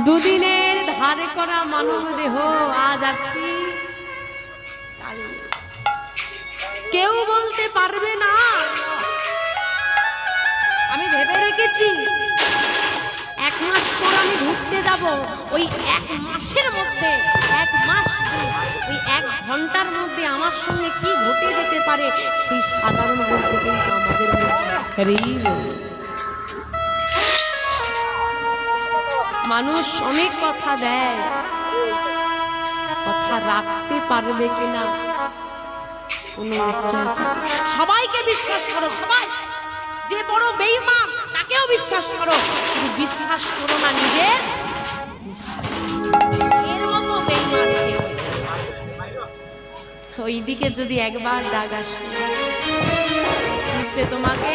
দুদিনের ধারে করা মানব দেহ আজ আছি কাল নেই। কেউ বলতে পারবে না। আমি ভেবে রেখেছি 1 মাস পর আমি ঘুরতে যাব, ওই 1 মাসের মধ্যে 1 মাস ওই 1 ঘন্টার মধ্যে আমার সঙ্গে কি ঘটে যেতে পারে সেই সাধারণ বলতে কিন্তু আমাদের মানুষ অনেক কথা দেয়, কথা রাখতে পারবে কিনা কোনো নিশ্চয়তা নেই। সবাইকে বিশ্বাস করো, সবাই যে বড় বেঈমান তাকেও বিশ্বাস করো, শুধু বিশ্বাস করো না নিজের বিশ্বাস। এর মতো বেঈমান কেউ নেই। ওইদিকে যদি একবার ডাক আসে তোমাকে